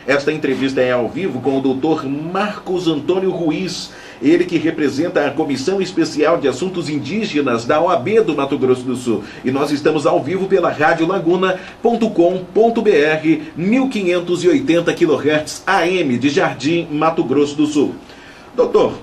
Esta entrevista é ao vivo com o Dr. Marcos Antônio Ruiz, ele que representa a Comissão Especial de Assuntos Indígenas da OAB do Mato Grosso do Sul. E nós estamos ao vivo pela radiolaguna.com.br, 1580 kHz AM de Jardim, Mato Grosso do Sul. Doutor,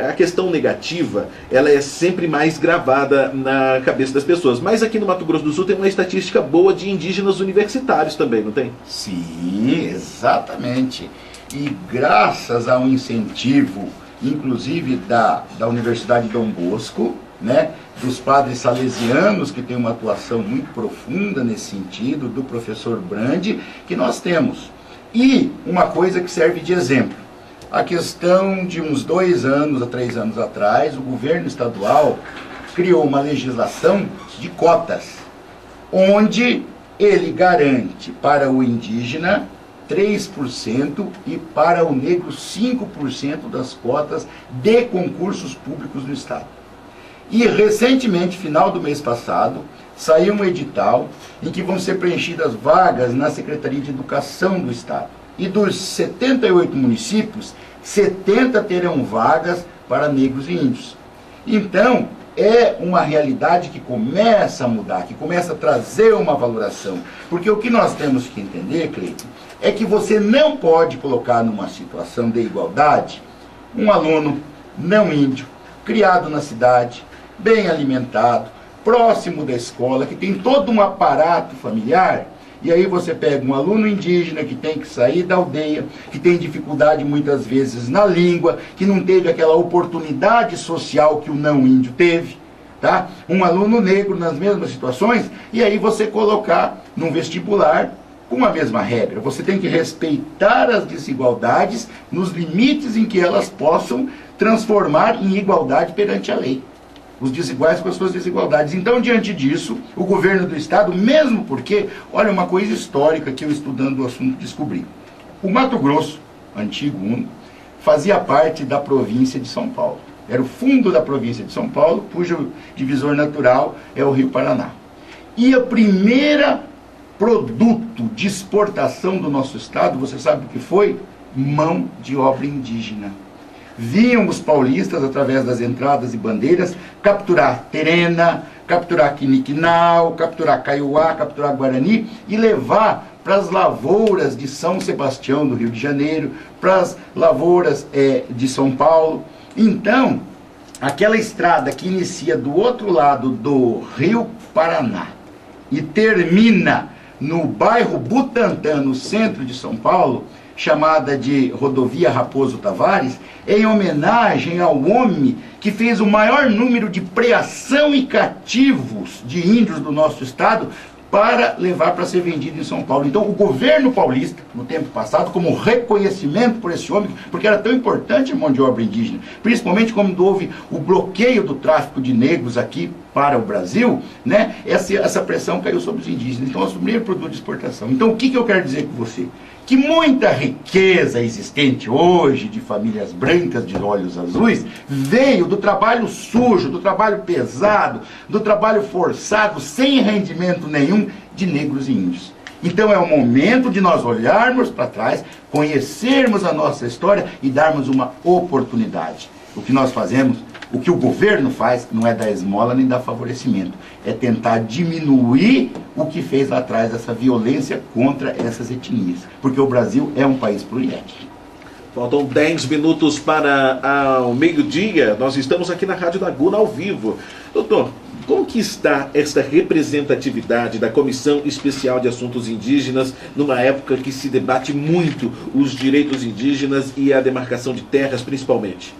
a questão negativa, ela é sempre mais gravada na cabeça das pessoas. Mas aqui no Mato Grosso do Sul tem uma estatística boa de indígenas universitários também, não tem? Sim, exatamente. E graças ao incentivo, inclusive da Universidade Dom Bosco, né, dos padres salesianos, que tem uma atuação muito profunda nesse sentido, do professor Brandi, que nós temos. E uma coisa que serve de exemplo. A questão de uns 2 anos a 3 anos atrás, o governo estadual criou uma legislação de cotas, onde ele garante para o indígena 3% e para o negro 5% das cotas de concursos públicos no estado. E recentemente, final do mês passado, saiu um edital em que vão ser preenchidas vagas na Secretaria de Educação do estado. E dos 78 municípios, 70 terão vagas para negros e índios. Então, é uma realidade que começa a mudar, que começa a trazer uma valoração. Porque o que nós temos que entender, Cleiton, é que você não pode colocar numa situação de igualdade um aluno não índio, criado na cidade, bem alimentado, próximo da escola, que tem todo um aparato familiar. E aí você pega um aluno indígena que tem que sair da aldeia, que tem dificuldade muitas vezes na língua, que não teve aquela oportunidade social que o não índio teve, tá? Um aluno negro nas mesmas situações, e aí você colocar num vestibular com a mesma regra. Você tem que respeitar as desigualdades nos limites em que elas possam transformar em igualdade perante a lei. Os desiguais com as suas desigualdades. Então, diante disso, o governo do estado, mesmo porque, olha, uma coisa histórica que eu, estudando o assunto, descobri. O Mato Grosso, antigo Uno, fazia parte da província de São Paulo. Era o fundo da província de São Paulo, cujo divisor natural é o Rio Paraná. E a primeira produto de exportação do nosso estado, você sabe o que foi? Mão de obra indígena. Vinham os paulistas, através das entradas e bandeiras, capturar Terena, capturar Quiniquinal, capturar Kaiowá, capturar Guarani e levar para as lavouras de São Sebastião, do Rio de Janeiro, para as lavouras de São Paulo. Então, aquela estrada que inicia do outro lado do Rio Paraná e termina no bairro Butantã, no centro de São Paulo, chamada de Rodovia Raposo Tavares, em homenagem ao homem que fez o maior número de preação e cativos de índios do nosso estado para levar para ser vendido em São Paulo. Então o governo paulista, no tempo passado, como reconhecimento por esse homem, porque era tão importante a mão de obra indígena, principalmente quando houve o bloqueio do tráfico de negros aqui para o Brasil, né, essa pressão caiu sobre os indígenas. Então, assumiram o produto de exportação. Então, o que eu quero dizer com você? Que muita riqueza existente hoje de famílias brancas de olhos azuis veio do trabalho sujo, do trabalho pesado, do trabalho forçado, sem rendimento nenhum, de negros e índios. Então é o momento de nós olharmos para trás, conhecermos a nossa história e darmos uma oportunidade. O que nós fazemos, o que o governo faz, não é dar esmola nem dar favorecimento, é tentar diminuir o que fez lá atrás essa violência contra essas etnias, porque o Brasil é um país pluriétnico. Faltam 10 minutos para o meio-dia, nós estamos aqui na Rádio Laguna ao vivo. Doutor, como que está esta representatividade da Comissão Especial de Assuntos Indígenas numa época que se debate muito os direitos indígenas e a demarcação de terras principalmente?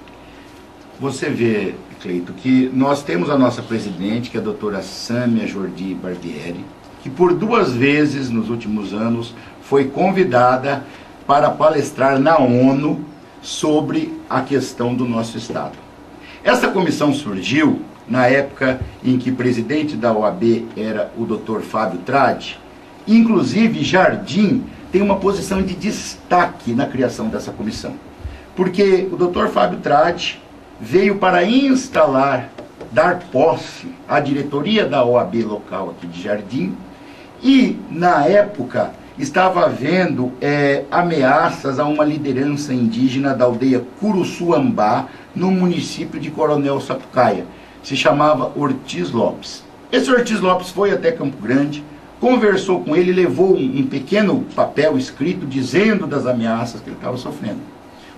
Você vê, Cleito, que nós temos a nossa presidente, que é a doutora Sâmia Jordi Barbieri, que por 2 vezes nos últimos anos foi convidada para palestrar na ONU sobre a questão do nosso estado. Essa comissão surgiu na época em que presidente da OAB era o Dr. Fábio Tradi. Inclusive, Jardim tem uma posição de destaque na criação dessa comissão, porque o Dr. Fábio Tradi veio para instalar, dar posse à diretoria da OAB local aqui de Jardim, e na época estava havendo ameaças a uma liderança indígena da aldeia Curuçuambá, no município de Coronel Sapucaia. Se chamava Ortiz Lopes. Esse Ortiz Lopes foi até Campo Grande, conversou com ele, levou um pequeno papel escrito dizendo das ameaças que ele estava sofrendo.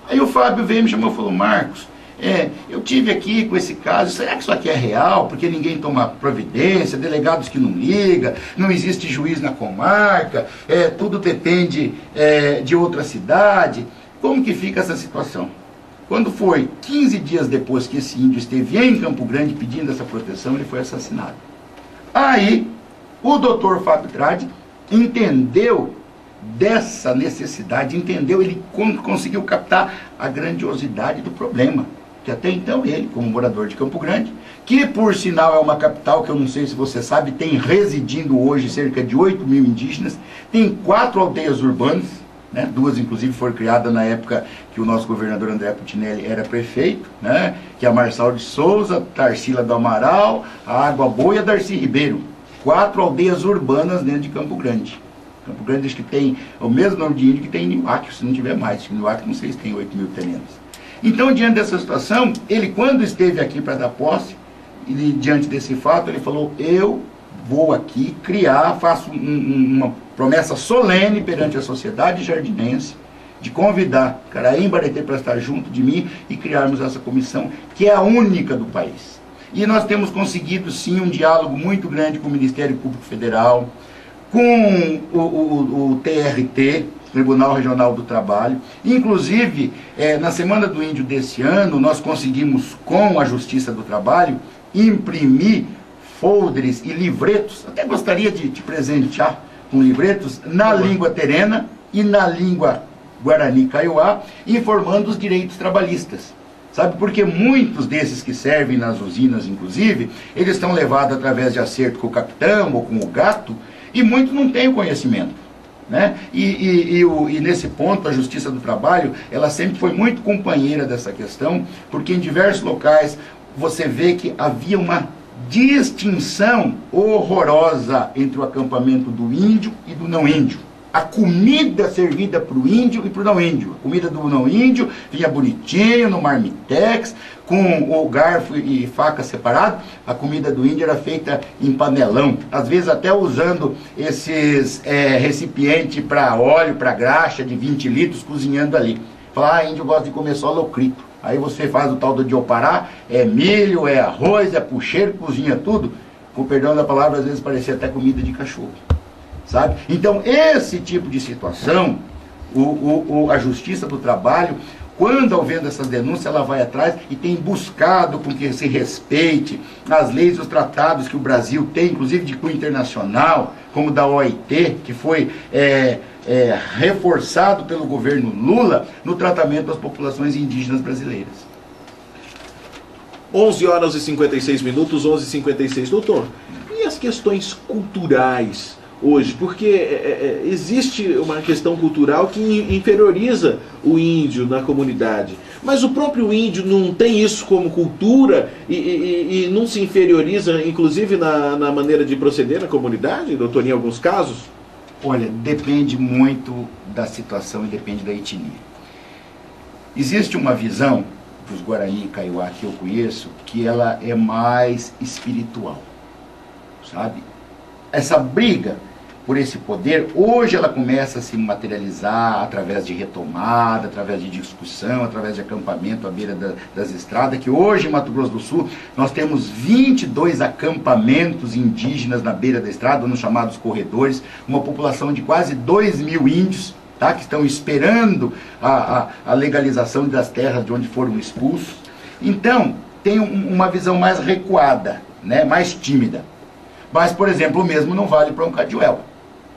Aí o Fábio veio e me chamou e falou: Marcos, eu tive aqui com esse caso, será que isso aqui é real? Porque ninguém toma providência, delegados que não ligam, não existe juiz na comarca, tudo depende de outra cidade. Como que fica essa situação? Quando foi 15 dias depois que esse índio esteve em Campo Grande pedindo essa proteção, ele foi assassinado. Aí, o doutor Fábio Tradi entendeu dessa necessidade, ele conseguiu captar a grandiosidade do problema, que até então ele, como morador de Campo Grande, que por sinal é uma capital que eu não sei se você sabe, tem residindo hoje cerca de 8 mil indígenas, tem 4 aldeias urbanas, né, 2 inclusive foram criadas na época que o nosso governador André Putinelli era prefeito, né, que é a Marçal de Souza, Tarsila do Amaral, a Água Boa e a Darcy Ribeiro. 4 aldeias urbanas dentro de Campo Grande. Campo Grande acho que tem o mesmo nome de índio que tem em Niuaque, se não tiver mais. Em Niuaque não sei se tem 8 mil tenentes. Então, diante dessa situação, ele quando esteve aqui para dar posse, e diante desse fato, ele falou: eu vou aqui criar, faço uma promessa solene perante a sociedade jardinense, de convidar Caraí e Baretê para estar junto de mim e criarmos essa comissão, que é a única do país. E nós temos conseguido sim um diálogo muito grande com o Ministério Público Federal, com o TRT, Tribunal Regional do Trabalho. Inclusive, na Semana do Índio desse ano, nós conseguimos, com a Justiça do Trabalho, imprimir folders e livretos. Até gostaria de te presentear com livretos na língua terena e na língua Guarani Kaiowá, informando os direitos trabalhistas. Sabe, porque muitos desses que servem nas usinas, inclusive, eles estão levados através de acerto com o capitão ou com o gato, e muitos não têm o conhecimento, né? E nesse ponto, a Justiça do Trabalho, ela sempre foi muito companheira dessa questão, porque em diversos locais você vê que havia uma distinção horrorosa entre o acampamento do índio e do não índio. A comida servida para o índio e para o não índio. A comida do não índio vinha bonitinho, no marmitex, com o garfo e faca separado. A comida do índio era feita em panelão, às vezes até usando esses recipientes para óleo, para graxa de 20 litros, cozinhando ali. Falar: índio gosta de comer só locrito. Aí você faz o tal do diopará, milho, arroz, puxeiro, cozinha tudo. Com perdão da palavra, às vezes parecia até comida de cachorro. Sabe? Então, esse tipo de situação, a Justiça do Trabalho, quando havendo essas denúncias, ela vai atrás e tem buscado com que se respeite as leis e os tratados que o Brasil tem, inclusive de cunho internacional, como da OIT, que foi reforçado pelo governo Lula no tratamento das populações indígenas brasileiras. 11 horas e 56 minutos, 11h56. Doutor, e as questões culturais hoje? Porque existe uma questão cultural que inferioriza o índio na comunidade. Mas o próprio índio não tem isso como cultura e não se inferioriza, inclusive, na maneira de proceder na comunidade, doutor, em alguns casos? Olha, depende muito da situação e depende da etnia. Existe uma visão dos Guarani e Kaiowá que eu conheço, que ela é mais espiritual, sabe? Essa briga por esse poder, hoje ela começa a se materializar através de retomada, através de discussão, através de acampamento à beira das estradas, que hoje em Mato Grosso do Sul nós temos 22 acampamentos indígenas na beira da estrada, nos chamados corredores, uma população de quase 2 mil índios, tá, que estão esperando a legalização das terras de onde foram expulsos. Então, tem uma visão mais recuada, né, mais tímida. Mas, por exemplo, o mesmo não vale para um Cadiuel.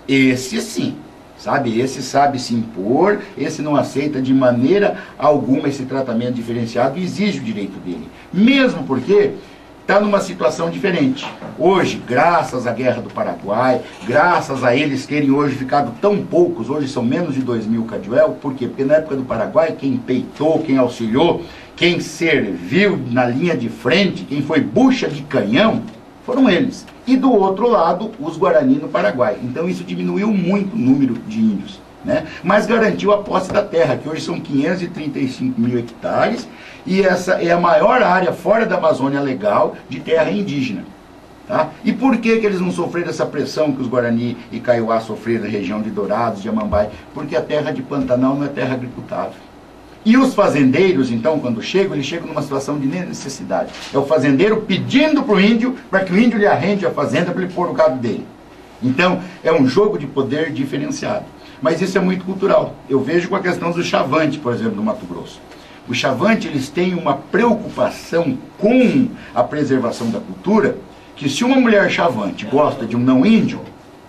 Esse sim, sabe? Esse sabe se impor, esse não aceita de maneira alguma esse tratamento diferenciado e exige o direito dele. Mesmo porque está numa situação diferente. Hoje, graças à Guerra do Paraguai, graças a eles terem hoje ficado tão poucos, hoje são menos de 2 mil Cadiuel, por quê? Porque na época do Paraguai, quem peitou, quem auxiliou, quem serviu na linha de frente, quem foi bucha de canhão, foram eles. e do outro lado, os Guarani no Paraguai. Então isso diminuiu muito o número de índios, né? Mas garantiu a posse da terra, que hoje são 535 mil hectares, e essa é a maior área fora da Amazônia legal de terra indígena. Tá? E por que eles não sofreram essa pressão que os Guarani e Kaiowá sofreram na região de Dourados, de Amambai? Porque a terra de Pantanal não é terra agricultável. E os fazendeiros, então, quando chegam, eles chegam numa situação de necessidade. É o fazendeiro pedindo para o índio, para que o índio lhe arrende a fazenda para ele pôr o gado dele. Então, é um jogo de poder diferenciado. Mas isso é muito cultural. Eu vejo com a questão do Chavante, por exemplo, do Mato Grosso. Os Chavante, eles têm uma preocupação com a preservação da cultura, que se uma mulher Chavante gosta de um não índio,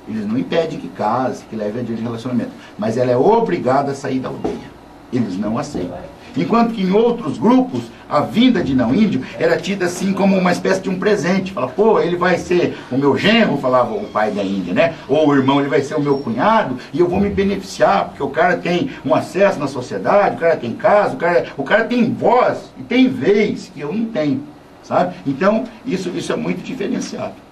eles não impedem que case, que leve adiante relacionamento. Mas ela é obrigada a sair da aldeia. Eles não aceitam. Enquanto que em outros grupos, a vinda de não índio era tida assim como uma espécie de um presente. Fala, pô, ele vai ser o meu genro, falava o pai da Índia, né? Ou o irmão, ele vai ser o meu cunhado, e eu vou me beneficiar, porque o cara tem um acesso na sociedade, o cara tem casa, o cara tem voz e tem vez, que eu não tenho, sabe? Então, isso é muito diferenciado.